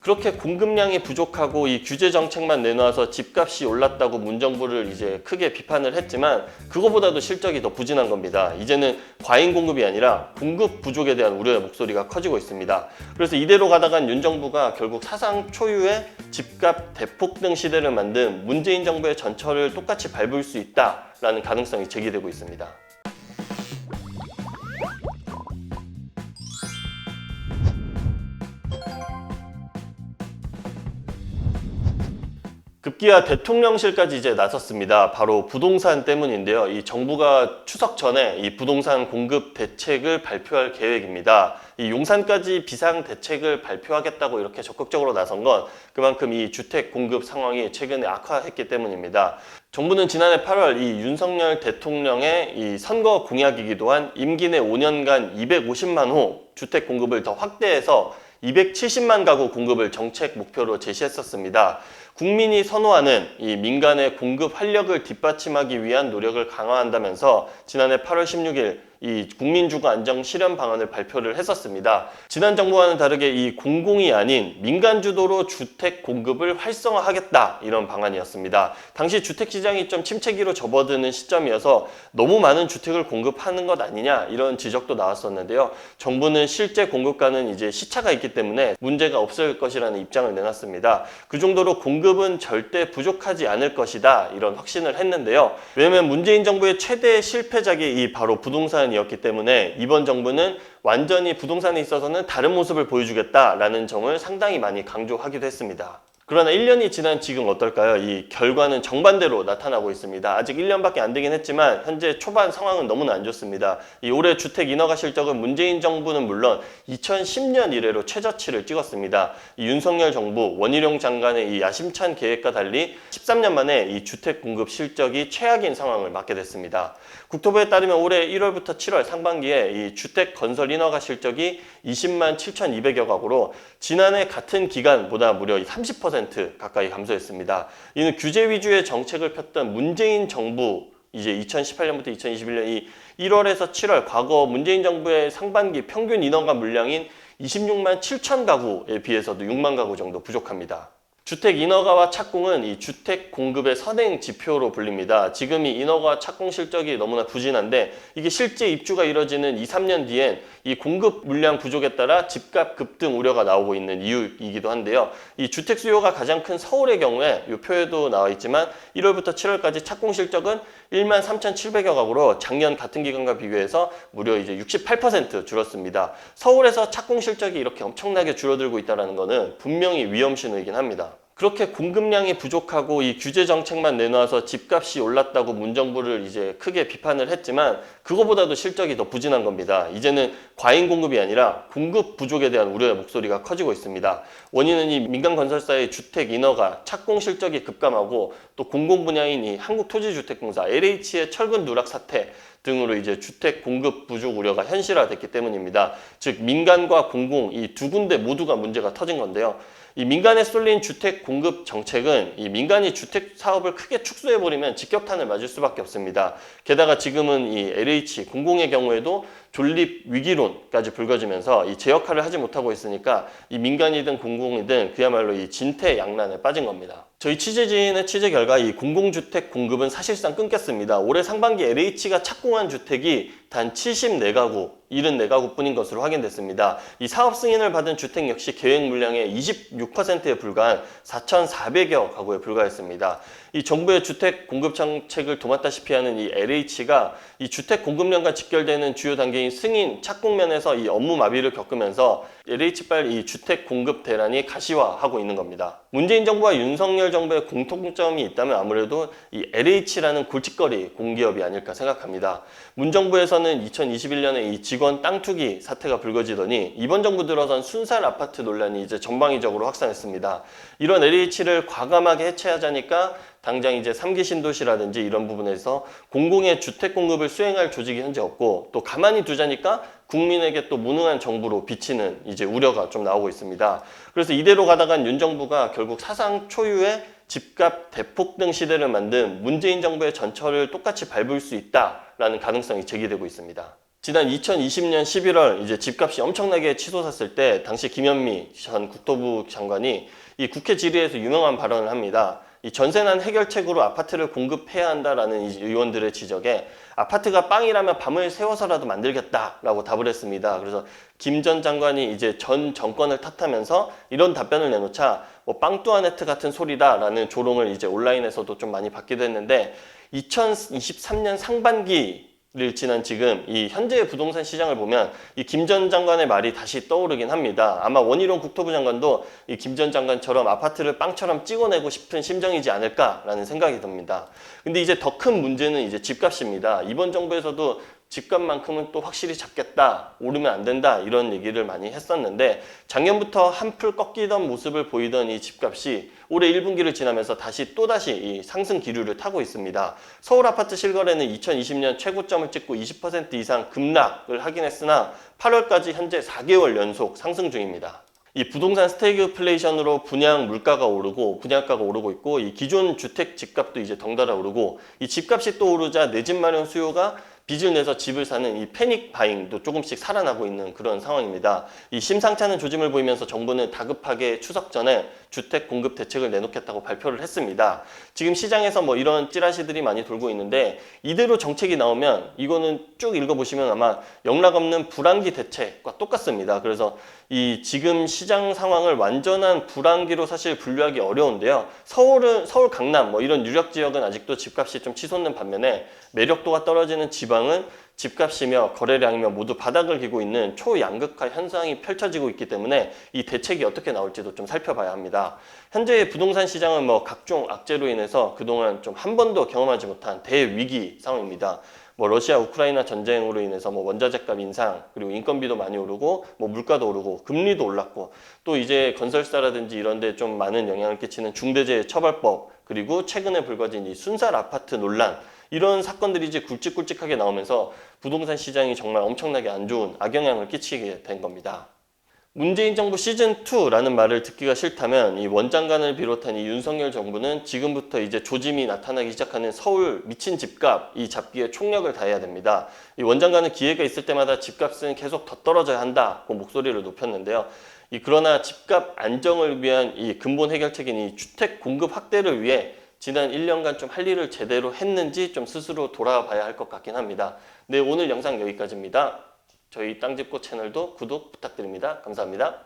그렇게 공급량이 부족하고 이 규제 정책만 내놓아서 집값이 올랐다고 문정부를 이제 크게 비판을 했지만 그거보다도 실적이 더 부진한 겁니다. 이제는 과잉 공급이 아니라 공급 부족에 대한 우려의 목소리가 커지고 있습니다. 그래서 이대로 가다간 윤 정부가 결국 사상 초유의 집값 대폭등 시대를 만든 문재인 정부의 전철을 똑같이 밟을 수 있다라는 가능성이 제기되고 있습니다. 급기야 대통령실까지 이제 나섰습니다. 바로 부동산 때문인데요. 이 정부가 추석 전에 이 부동산 공급 대책을 발표할 계획입니다. 이 용산까지 비상 대책을 발표하겠다고 이렇게 적극적으로 나선 건 그만큼 이 주택 공급 상황이 최근에 악화했기 때문입니다. 정부는 지난해 8월 이 윤석열 대통령의 이 선거 공약이기도 한 임기 내 5년간 250만 호 주택 공급을 더 확대해서 270만 가구 공급을 정책 목표로 제시했었습니다. 국민이 선호하는 이 민간의 공급 활력을 뒷받침하기 위한 노력을 강화한다면서 지난해 8월 16일 이 국민주거 안정 실현 방안을 발표를 했었습니다. 지난 정부와는 다르게 이 공공이 아닌 민간 주도로 주택 공급을 활성화하겠다 이런 방안이었습니다. 당시 주택 시장이 좀 침체기로 접어드는 시점이어서 너무 많은 주택을 공급하는 것 아니냐 이런 지적도 나왔었는데요. 정부는 실제 공급과는 이제 시차가 있기 때문에 문제가 없을 것이라는 입장을 내놨습니다. 그 정도로 공급은 절대 부족하지 않을 것이다 이런 확신을 했는데요. 왜냐하면 문재인 정부의 최대 실패작이 이 바로 부동산이었기 때문에 이번 정부는 완전히 부동산에 있어서는 다른 모습을 보여주겠다라는 점을 상당히 많이 강조하기도 했습니다. 그러나 1년이 지난 지금 어떨까요? 이 결과는 정반대로 나타나고 있습니다. 아직 1년밖에 안 되긴 했지만 현재 초반 상황은 너무나 안 좋습니다. 이 올해 주택 인허가 실적은 문재인 정부는 물론 2010년 이래로 최저치를 찍었습니다. 이 윤석열 정부 원희룡 장관의 이 야심찬 계획과 달리 13년 만에 이 주택 공급 실적이 최악인 상황을 맞게 됐습니다. 국토부에 따르면 올해 1월부터 7월 상반기에 이 주택 건설 인허가 실적이 20만 7,200여 가구로 지난해 같은 기간보다 무려 30% 가까이 감소했습니다. 이는 규제 위주의 정책을 폈던 문재인 정부 이제 2018년부터 2021년 이 1월에서 7월 과거 문재인 정부의 상반기 평균 인허가 물량인 26만 7천 가구에 비해서도 6만 가구 정도 부족합니다. 주택 인허가와 착공은 이 주택 공급의 선행 지표로 불립니다. 지금 이 인허가 착공 실적이 너무나 부진한데 이게 실제 입주가 이뤄지는 2, 3년 뒤엔 이 공급 물량 부족에 따라 집값 급등 우려가 나오고 있는 이유이기도 한데요. 이 주택 수요가 가장 큰 서울의 경우에 이 표에도 나와 있지만 1월부터 7월까지 착공 실적은 1만 3,700여 가구로 작년 같은 기간과 비교해서 무려 이제 68% 줄었습니다. 서울에서 착공 실적이 이렇게 엄청나게 줄어들고 있다는 것은 분명히 위험 신호이긴 합니다. 그렇게 공급량이 부족하고 이 규제 정책만 내놓아서 집값이 올랐다고 문정부를 이제 크게 비판을 했지만 그거보다도 실적이 더 부진한 겁니다. 이제는 과잉 공급이 아니라 공급 부족에 대한 우려의 목소리가 커지고 있습니다. 원인은 이 민간 건설사의 주택 인허가, 착공 실적이 급감하고 또 공공 분야인 이 한국토지주택공사 LH의 철근 누락 사태 등으로 이제 주택 공급 부족 우려가 현실화됐기 때문입니다. 즉 민간과 공공 이 두 군데 모두가 문제가 터진 건데요. 이 민간에 쏠린 주택 공급 정책은 이 민간이 주택 사업을 크게 축소해버리면 직격탄을 맞을 수밖에 없습니다. 게다가 지금은 이 LH 공공의 경우에도 존립 위기론까지 불거지면서 이 제 역할을 하지 못하고 있으니까 이 민간이든 공공이든 그야말로 이 진퇴양난에 빠진 겁니다. 저희 취재진의 취재 결과 이 공공주택 공급은 사실상 끊겼습니다. 올해 상반기 LH가 착공한 주택이 단 74가구, 74가구 뿐인 것으로 확인됐습니다. 이 사업 승인을 받은 주택 역시 계획 물량의 26%에 불과한 4,400여 가구에 불과했습니다. 이 정부의 주택 공급 정책을 도맡다시피 하는 이 LH가 이 주택 공급량과 직결되는 주요 단계인 승인, 착공 면에서 이 업무 마비를 겪으면서 LH발 이 주택 공급 대란이 가시화하고 있는 겁니다. 문재인 정부와 윤석열 정부의 공통점이 있다면 아무래도 이 LH라는 골칫거리 공기업이 아닐까 생각합니다. 문 정부에서는 2021년에 이 직원 땅 투기 사태가 불거지더니 이번 정부 들어선 순살 아파트 논란이 이제 전방위적으로 확산했습니다. 이런 LH를 과감하게 해체하자니까 당장 이제 3기 신도시라든지 이런 부분에서 공공의 주택 공급을 수행할 조직이 현재 없고 또 가만히 두자니까 국민에게 또 무능한 정부로 비치는 이제 우려가 좀 나오고 있습니다. 그래서 이대로 가다간 윤 정부가 결국 사상 초유의 집값 대폭등 시대를 만든 문재인 정부의 전철을 똑같이 밟을 수 있다라는 가능성이 제기되고 있습니다. 지난 2020년 11월 이제 집값이 엄청나게 치솟았을 때 당시 김현미 전 국토부 장관이 이 국회 질의에서 유명한 발언을 합니다. 이 전세난 해결책으로 아파트를 공급해야 한다라는 이 의원들의 지적에 아파트가 빵이라면 밤을 새워서라도 만들겠다라고 답을 했습니다. 그래서 김 전 장관이 이제 전 정권을 탓하면서 이런 답변을 내놓자 뭐 빵뚜아네트 같은 소리다라는 조롱을 이제 온라인에서도 좀 많이 받기도 했는데 2023년 상반기를 지난 지금 이 현재의 부동산 시장을 보면 이 김 전 장관의 말이 다시 떠오르긴 합니다. 아마 원희룡 국토부 장관도 이 김 전 장관처럼 아파트를 빵처럼 찍어내고 싶은 심정이지 않을까라는 생각이 듭니다. 근데 이제 더 큰 문제는 이제 집값입니다. 이번 정부에서도 집값만큼은 또 확실히 잡겠다, 오르면 안 된다 이런 얘기를 많이 했었는데 작년부터 한풀 꺾이던 모습을 보이던 이 집값이 올해 1분기를 지나면서 또다시 이 상승 기류를 타고 있습니다. 서울 아파트 실거래는 2020년 최고점을 찍고 20% 이상 급락을 하긴 했으나 8월까지 현재 4개월 연속 상승 중입니다. 이 부동산 스태그플레이션으로 분양 물가가 오르고 분양가가 오르고 있고 이 기존 주택 집값도 이제 덩달아 오르고 이 집값이 또 오르자 내 집 마련 수요가 빚을 내서 집을 사는 이 패닉 바잉도 조금씩 살아나고 있는 그런 상황입니다. 이 심상치 않은 조짐을 보이면서 정부는 다급하게 추석 전에 주택 공급 대책을 내놓겠다고 발표를 했습니다. 지금 시장에서 뭐 이런 찌라시들이 많이 돌고 있는데 이대로 정책이 나오면 이거는 쭉 읽어보시면 아마 영락없는 불황기 대책과 똑같습니다. 그래서 이 지금 시장 상황을 완전한 불황기로 사실 분류하기 어려운데요. 서울 강남 뭐 이런 유력 지역은 아직도 집값이 좀 치솟는 반면에 매력도가 떨어지는 지방은 집값이며 거래량이며 모두 바닥을 기고 있는 초양극화 현상이 펼쳐지고 있기 때문에 이 대책이 어떻게 나올지도 좀 살펴봐야 합니다. 현재의 부동산 시장은 뭐 각종 악재로 인해서 그동안 좀 한 번도 경험하지 못한 대위기 상황입니다. 뭐 러시아 우크라이나 전쟁으로 인해서 뭐 원자재값 인상 그리고 인건비도 많이 오르고 뭐 물가도 오르고 금리도 올랐고 또 이제 건설사라든지 이런 데 좀 많은 영향을 끼치는 중대재해처벌법 그리고 최근에 불거진 이 순살 아파트 논란 이런 사건들이 이제 굵직굵직하게 나오면서 부동산 시장이 정말 엄청나게 안 좋은 악영향을 끼치게 된 겁니다. 문재인 정부 시즌2라는 말을 듣기가 싫다면 이 원장관을 비롯한 이 윤석열 정부는 지금부터 이제 조짐이 나타나기 시작하는 서울 미친 집값 이 잡기에 총력을 다해야 됩니다. 이 원장관은 기회가 있을 때마다 집값은 계속 더 떨어져야 한다고 목소리를 높였는데요. 그러나 집값 안정을 위한 이 근본 해결책인 이 주택 공급 확대를 위해 지난 1년간 좀 할 일을 제대로 했는지 좀 스스로 돌아봐야 할 것 같긴 합니다. 네, 오늘 영상 여기까지입니다. 저희 땅집고 채널도 구독 부탁드립니다. 감사합니다.